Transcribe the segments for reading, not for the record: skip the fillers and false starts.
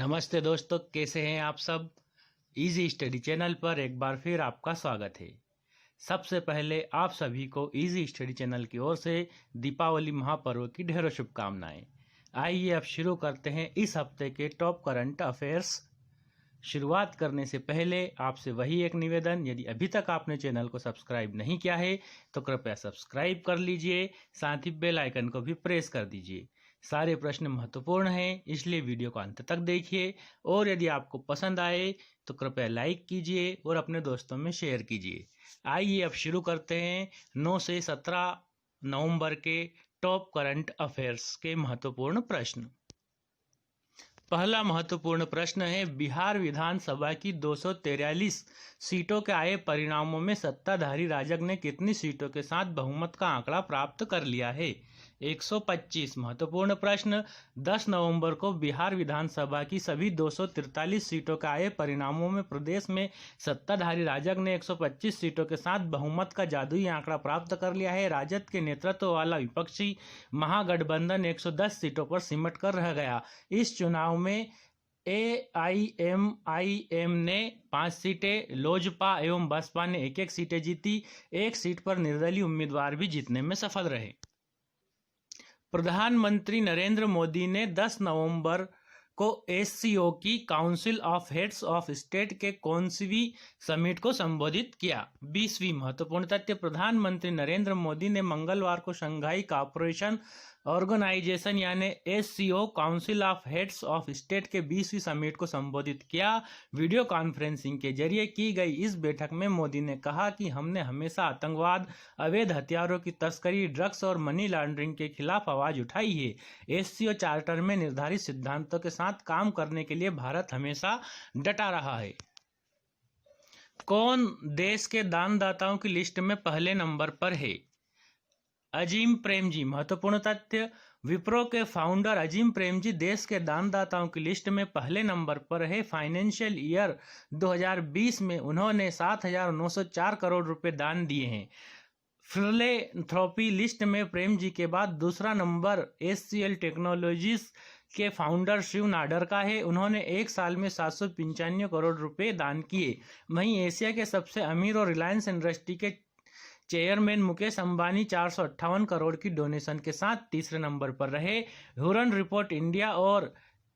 नमस्ते दोस्तों, कैसे हैं आप सब। इजी स्टडी चैनल पर एक बार फिर आपका स्वागत है। सबसे पहले आप सभी को इजी स्टडी चैनल की ओर से दीपावली महापर्व की ढेरों शुभकामनाएं। आइए अब शुरू करते हैं इस हफ्ते के टॉप करंट अफेयर्स। शुरुआत करने से पहले आपसे वही एक निवेदन, यदि अभी तक आपने चैनल को सब्सक्राइब नहीं किया है तो कृपया सब्सक्राइब कर लीजिए, साथ ही बेल आइकन को भी प्रेस कर दीजिए। सारे प्रश्न महत्वपूर्ण हैं, इसलिए वीडियो को अंत तक देखिए और यदि आपको पसंद आए तो कृपया लाइक कीजिए और अपने दोस्तों में शेयर कीजिए। आइए अब शुरू करते हैं 9 से 17 नवंबर के टॉप करंट अफेयर्स के महत्वपूर्ण प्रश्न। पहला महत्वपूर्ण प्रश्न है, बिहार विधानसभा की 243 सीटों के आए परिणामों में सत्ताधारी राजग ने कितनी सीटों के साथ बहुमत का आंकड़ा प्राप्त कर लिया है? 125। महत्वपूर्ण प्रश्न, 10 नवंबर को बिहार विधानसभा की सभी 243 सीटों के आए परिणामों में प्रदेश में सत्ताधारी राजग ने 125 सीटों के साथ बहुमत का जादुई आंकड़ा प्राप्त कर लिया है। राजद के नेतृत्व वाला विपक्षी महागठबंधन 110 सीटों पर सिमट कर रह गया। इस चुनाव में AIMIM ने 5 सीटें, लोजपा एवं बसपा ने 1-1 सीटें जीती। एक सीट पर निर्दलीय उम्मीदवार भी जीतने में सफल रहे। प्रधानमंत्री नरेंद्र मोदी ने 10 नवंबर को SCO की council of heads of state के कौनसवीं समिट को संबोधित किया। 20वीं महत्वपूर्ण तथ्य, प्रधानमंत्री नरेंद्र मोदी ने मंगलवार को शंघाई कॉपरेशन ऑर्गेनाइजेशन यानी SCO council of heads of state के 20वीं समिट को संबोधित किया। वीडियो कॉन्फ्रेंसिंग के जरिए की गई इस बैठक में मोदी ने कहा कि हमने हमेशा आतंकवाद, अवैध हथियारों की तस्करी, ड्रग्स और मनी लॉन्ड्रिंग के खिलाफ आवाज उठाई है। SCO चार्टर में निर्धारित सिद्धांतों के साथ काम करने के लिए भारत हमेशा डटा रहा है। कौन देश के दानदाताओं की लिस्ट में पहले नंबर पर है? अजीम प्रेमजी। महत्वपूर्ण तथ्य, विप्रो के फाउंडर अजीम प्रेमजी देश के दानदाताओं की लिस्ट में पहले नंबर पर है। फाइनेंशियल ईयर 2020 में उन्होंने 7,904 करोड़ रुपए दान दिए हैं। फिलैंथ्रोपी लिस्ट में प्रेमजी के बाद दूसरा नंबर SCL टेक्नोलॉजीज के फाउंडर शिव नाडर का है। उन्होंने एक साल में 795 करोड़ रुपए दान किए। वहीं एशिया के सबसे अमीर और रिलायंस इंडस्ट्री के चेयरमैन मुकेश अंबानी 458 करोड़ की डोनेशन के साथ तीसरे नंबर पर रहे। ह्यूरन रिपोर्ट इंडिया और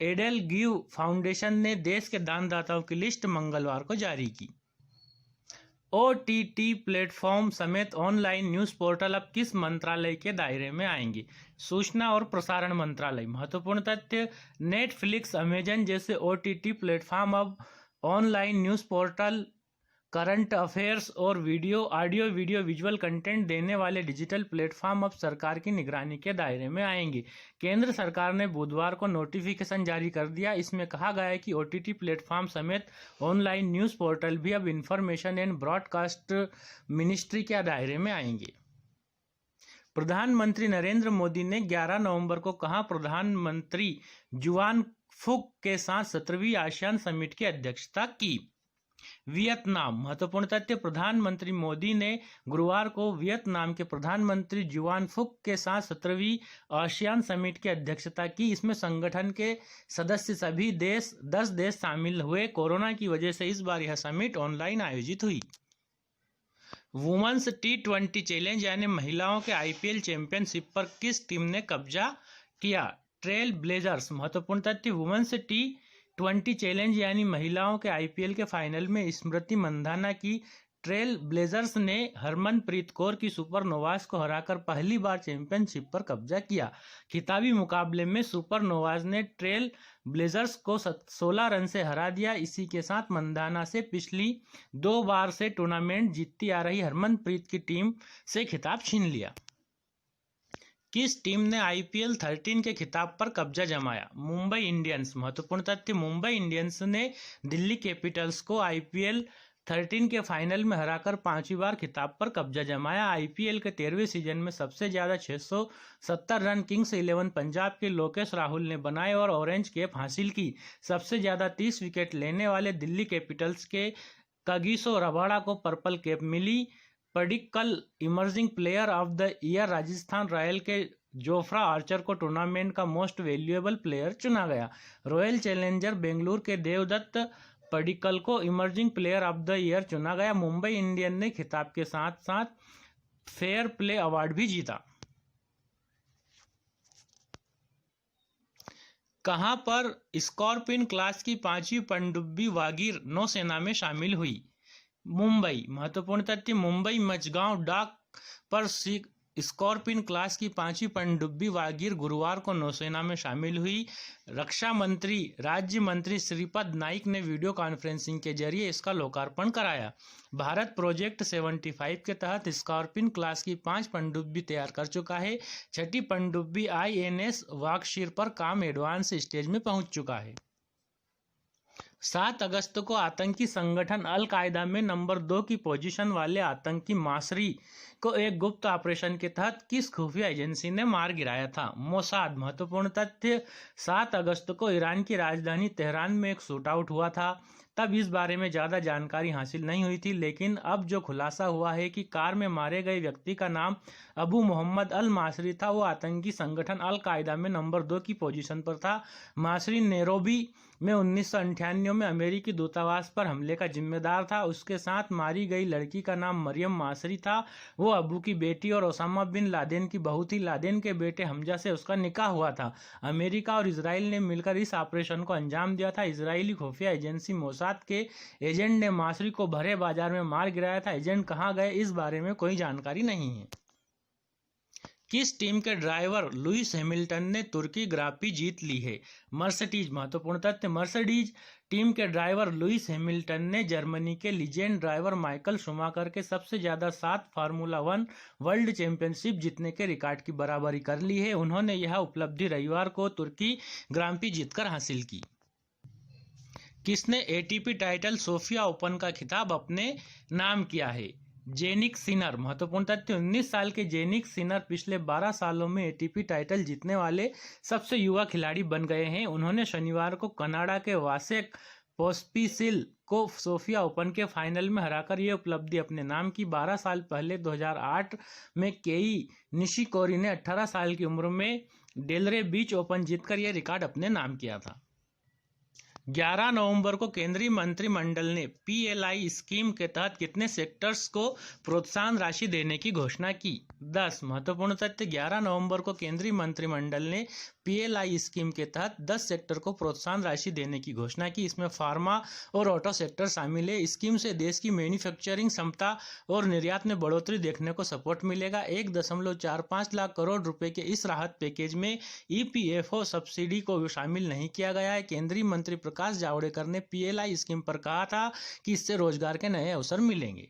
एडेल गिव फाउंडेशन ने देश के दानदाताओं की लिस्ट मंगलवार को जारी की। OTT प्लेटफॉर्म समेत ऑनलाइन न्यूज पोर्टल अब किस मंत्रालय के दायरे में आएंगे? सूचना और प्रसारण मंत्रालय। महत्वपूर्ण तथ्य, नेटफ्लिक्स, अमेजन जैसे OTT प्लेटफॉर्म अब online news portal, current affairs और ऑडियो वीडियो विजुअल कंटेंट देने वाले डिजिटल प्लेटफॉर्म अब सरकार की निगरानी के दायरे में आएंगे। केंद्र सरकार ने बुधवार को नोटिफिकेशन जारी कर दिया। इसमें कहा गया है कि OTT प्लेटफॉर्म समेत ऑनलाइन न्यूज पोर्टल भी अब इंफॉर्मेशन एंड ब्रॉडकास्ट मिनिस्ट्री के दायरे में आएंगे। प्रधानमंत्री नरेंद्र मोदी ने 11 नवंबर को कहा प्रधानमंत्री जुआन फुक के साथ 17वीं आसियान समिट की अध्यक्षता की। वियतनाम। महत्वपूर्ण तथ्य, प्रधानमंत्री मोदी ने गुरुवार को वियतनाम के प्रधानमंत्री जुआन फुक के साथ 17वीं आसियान समिट की अध्यक्षता की। इसमें संगठन के सदस्य सभी 10 देश शामिल हुए। कोरोना की वजह से इस बार यह समिट ऑनलाइन आयोजित हुई। वुमेन्स T20 चैलेंज यानी महिलाओं के IPL चैंपियनशिप पर किस टीम ने कब्जा किया? Trail blazers. महत्वपूर्ण तथ्य, वुमेन्स T20 चैलेंज यानी महिलाओं के IPL के फाइनल में स्मृति मंधाना की ट्रेल ब्लेजर्स ने हरमनप्रीत कौर की सुपरनोवाज को हराकर पहली बार चैंपियनशिप पर कब्जा किया। खिताबी मुकाबले में सुपरनोवाज ने ट्रेल ब्लेजर्स को 16 रन से हरा दिया। इसी के साथ मंधाना से पिछली 2 बार से टूर्नामेंट जीतती आ रही हरमनप्रीत की टीम से खिताब छीन लिया। किस टीम ने IPL 13 के खिताब पर कब्जा जमाया? मुंबई इंडियंस। महत्वपूर्ण तथ्य, मुंबई इंडियंस ने दिल्ली कैपिटल्स को IPL 13 के फाइनल में हराकर 5वीं बार खिताब पर कब्जा जमाया। IPL के 13वें सीजन में सबसे ज्यादा 670 रन किंग्स 11 पंजाब के लोकेश राहुल ने बनाए और ऑरेंज कैप हासिल की। सबसे ज्यादा 30 विकेट लेने वाले दिल्ली कैपिटल्स के कागिसो रबाडा को पर्पल कैप मिली। Padikkal emerging player of the year Rajasthan royal के जोफ्रा आर्चर को टूर्नामेंट का मोस्ट वैल्यूएबल प्लेयर चुना गया। रॉयल चैलेंजर बेंगलुरु के देवदत्त पडिक्कल को emerging player of the year चुना गया। मुंबई इंडियन ने खिताब के साथ साथ फेयर प्ले अवार्ड भी जीता। कहां पर स्कॉर्पिन क्लास की 5वीं पनडुब्बी वागीर नौसेना में शामिल हुई? मुंबई। महत्वपूर्ण तथ्य, मुंबई मझगांव डाक पर स्कॉर्पिन क्लास की 5वीं पनडुब्बी वागीर गुरुवार को नौसेना में शामिल हुई। रक्षा मंत्री राज्य मंत्री श्रीपद नाइक ने वीडियो कॉन्फ्रेंसिंग के जरिए इसका लोकार्पण कराया। भारत प्रोजेक्ट 75 के तहत स्कॉर्पिन क्लास की 5 पनडुब्बी तैयार कर चुका है। 6ठी पनडुब्बी INS वागशीर पर काम एडवांस स्टेज में पहुंच चुका है। 7 अगस्त को आतंकी संगठन अल कायदा में नंबर 2 की पोजीशन वाले आतंकी मासरी को एक गुप्त ऑपरेशन के तहत किस खुफिया एजेंसी ने मार गिराया था? मोसाद। महत्वपूर्ण तथ्य, 7 अगस्त को ईरान की राजधानी तेहरान में एक शूटआउट हुआ था। तब इस बारे में ज़्यादा जानकारी हासिल नहीं हुई थी, लेकिन अब जो खुलासा हुआ है कि कार में मारे गए व्यक्ति का नाम अबू मोहम्मद अल मासरी था। वो आतंकी संगठन अल कायदा में नंबर 2 की पोजीशन पर था। मासरी नैरोबी में 1998 में अमेरिकी दूतावास पर हमले का जिम्मेदार था। उसके साथ मारी गई लड़की का नाम मरियम मासरी था। वो अबू की बेटी और ओसामा बिन लादेन की बहू थी। लादेन के बेटे हमजा से उसका निकाह हुआ था। अमेरिका और इजराइल ने मिलकर इस ऑपरेशन को अंजाम दिया था। इजरायली खुफिया एजेंसी मोसाद के एजेंट ने मासरी को भरे बाजार में मार गिराया था। एजेंट कहाँ गए, इस बारे में कोई जानकारी नहीं है। किस टीम के ड्राइवर लुइस हैमिल्टन ने तुर्की ग्रांप्री जीत ली है? मर्सिडीज। महत्वपूर्ण तथ्य, मर्सिडीज टीम के ड्राइवर लुइस हैमिल्टन ने जर्मनी के लीजेंड ड्राइवर माइकल शूमाकर के सबसे ज्यादा 7 फार्मूला 1 वर्ल्ड चैंपियनशिप जीतने के रिकॉर्ड की बराबरी कर ली है। उन्होंने यह उपलब्धि रविवार को तुर्की ग्रांप्री जीतकर हासिल की। किसने ATP टाइटल सोफिया ओपन का खिताब अपने नाम किया है? Jannik Sinner. महत्वपूर्ण तथ्य, 19 साल के जेनिक सिनर पिछले 12 सालों में ATP टाइटल जीतने वाले सबसे युवा खिलाड़ी बन गए हैं। उन्होंने शनिवार को कनाडा के वासेक पोस्पिसिल को सोफिया ओपन के फाइनल में हराकर यह उपलब्धि अपने नाम की। 12 साल पहले 2008 में केई निशिकोरी ने 18 साल की उम्र में डेलरे बीच ओपन जीतकर यह रिकॉर्ड अपने नाम किया था। 11 नवंबर को केंद्रीय मंत्रिमंडल ने PLI स्कीम के तहत कितने सेक्टर्स को प्रोत्साहन राशि देने की घोषणा की? 10। महत्वपूर्ण तथ्य, 11 नवंबर को केंद्रीय मंत्रिमंडल ने PLI स्कीम के तहत 10 सेक्टर को प्रोत्साहन राशि देने की घोषणा की। इसमें फार्मा और ऑटो सेक्टर शामिल है। स्कीम से देश की मैन्युफैक्चरिंग क्षमता और निर्यात में बढ़ोतरी देखने को सपोर्ट मिलेगा। 1.45 लाख करोड़ रुपए के इस राहत पैकेज में EPFO सब्सिडी को शामिल नहीं किया गया है। केंद्रीय मंत्री प्रकाश जावड़ेकर ने PLI स्कीम पर कहा था कि इससे रोजगार के नए अवसर मिलेंगे।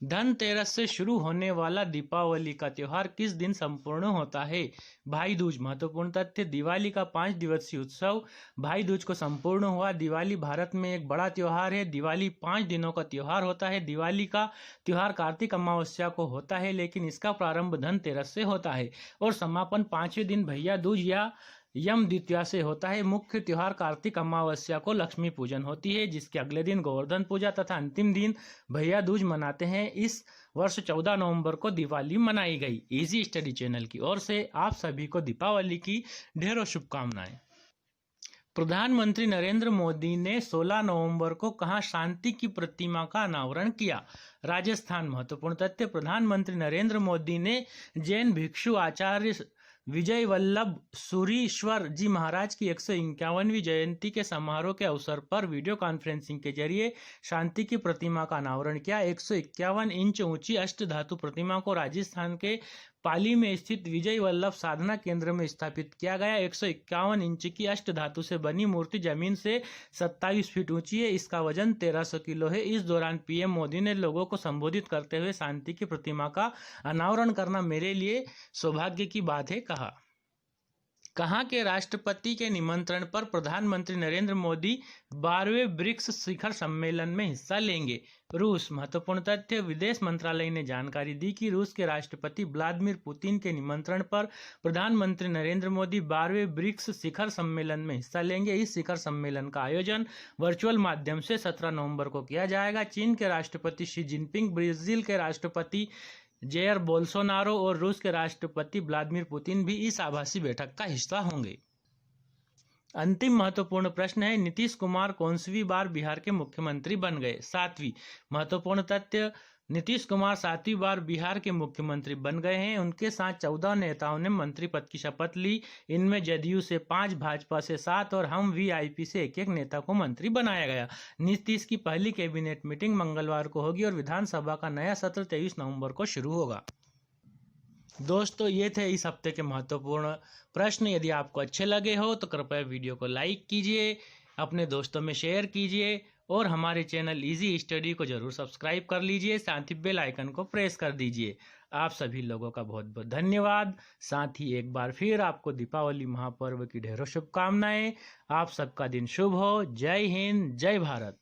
धनतेरस से शुरू होने वाला दीपावली का त्योहार किस दिन संपूर्ण होता है? भाई दूज। महत्वपूर्ण तथ्य, दिवाली का 5 दिवसीय उत्सव भाई दूज को संपूर्ण हुआ। दिवाली भारत में एक बड़ा त्योहार है। दिवाली 5 दिनों का त्योहार होता है। दिवाली का त्योहार कार्तिक अमावस्या को होता है, लेकिन इसका प्रारंभ धनतेरस से होता है और समापन 5वें दिन भैया दूज या यम द्वितीया से होता है। मुख्य त्योहार कार्तिक अमावस्या को लक्ष्मी पूजन होती है, जिसके अगले दिन गोवर्धन पूजा तथा अंतिम दिन भैया दूज मनाते हैं। इस वर्ष 14 नवंबर को दिवाली मनाई गई। इजी स्टडी चैनल की ओर से आप सभी को दीपावली की ढेरों शुभकामनाएं। प्रधानमंत्री नरेंद्र मोदी ने 16 नवंबर को कहां शांति की प्रतिमा का अनावरण किया? राजस्थान। महत्वपूर्ण तथ्य, प्रधानमंत्री नरेंद्र मोदी ने जैन भिक्षु आचार्य विजय वल्लभ सूरीश्वर जी महाराज की 151वीं जयंती के समारोह के अवसर पर वीडियो कॉन्फ्रेंसिंग के जरिए शांति की प्रतिमा का अनावरण किया। 151 इंच ऊंची अष्ट धातु प्रतिमा को राजस्थान के पाली में स्थित विजय वल्लभ साधना केंद्र में स्थापित किया गया। 151 इंच की अष्ट धातु से बनी मूर्ति जमीन से 27 फीट ऊंची है। इसका वजन 1300 किलो है। इस दौरान PM मोदी ने लोगों को संबोधित करते हुए शांति की प्रतिमा का अनावरण करना मेरे लिए सौभाग्य की बात है कहा। कहां के राष्ट्रपति के निमंत्रण पर प्रधानमंत्री नरेंद्र मोदी 12वें ब्रिक्स शिखर सम्मेलन में हिस्सा लेंगे? रूस। महत्वपूर्ण तथ्य, विदेश मंत्रालय ने जानकारी दी कि रूस के राष्ट्रपति व्लादिमीर पुतिन के निमंत्रण पर प्रधानमंत्री नरेंद्र मोदी 12वें ब्रिक्स शिखर सम्मेलन में हिस्सा लेंगे। इस शिखर सम्मेलन का आयोजन वर्चुअल माध्यम से 17 नवंबर को किया जाएगा। चीन के राष्ट्रपति शी जिनपिंग, ब्राजील के राष्ट्रपति जेयर बोल्सोनारो और रूस के राष्ट्रपति व्लादिमीर पुतिन भी इस आभासी बैठक का हिस्सा होंगे। अंतिम महत्वपूर्ण प्रश्न है, नीतीश कुमार कौनसवीं बार बिहार के मुख्यमंत्री बन गए? 7वीं। महत्वपूर्ण तथ्य, नीतीश कुमार 7वीं बार बिहार के मुख्यमंत्री बन गए हैं। उनके साथ 14 नेताओं ने मंत्री पद की शपथ ली। इनमें जदयू से 5, भाजपा से 7 और हम वीआईपी से एक नेता को मंत्री बनाया गया। नीतीश की पहली कैबिनेट मीटिंग मंगलवार को होगी और विधानसभा का नया सत्र 23 नवंबर को शुरू होगा। दोस्तों, ये थे इस हफ्ते के महत्वपूर्ण प्रश्न। यदि आपको अच्छे लगे हो तो कृपया वीडियो को लाइक कीजिए, अपने दोस्तों में शेयर कीजिए और हमारे चैनल इजी स्टडी को जरूर सब्सक्राइब कर लीजिए। साथ ही बेल आइकन को प्रेस कर दीजिए। आप सभी लोगों का बहुत बहुत धन्यवाद। साथ ही एक बार फिर आपको दीपावली महापर्व की ढेरों शुभकामनाएं। आप सबका दिन शुभ हो। जय हिंद, जय भारत।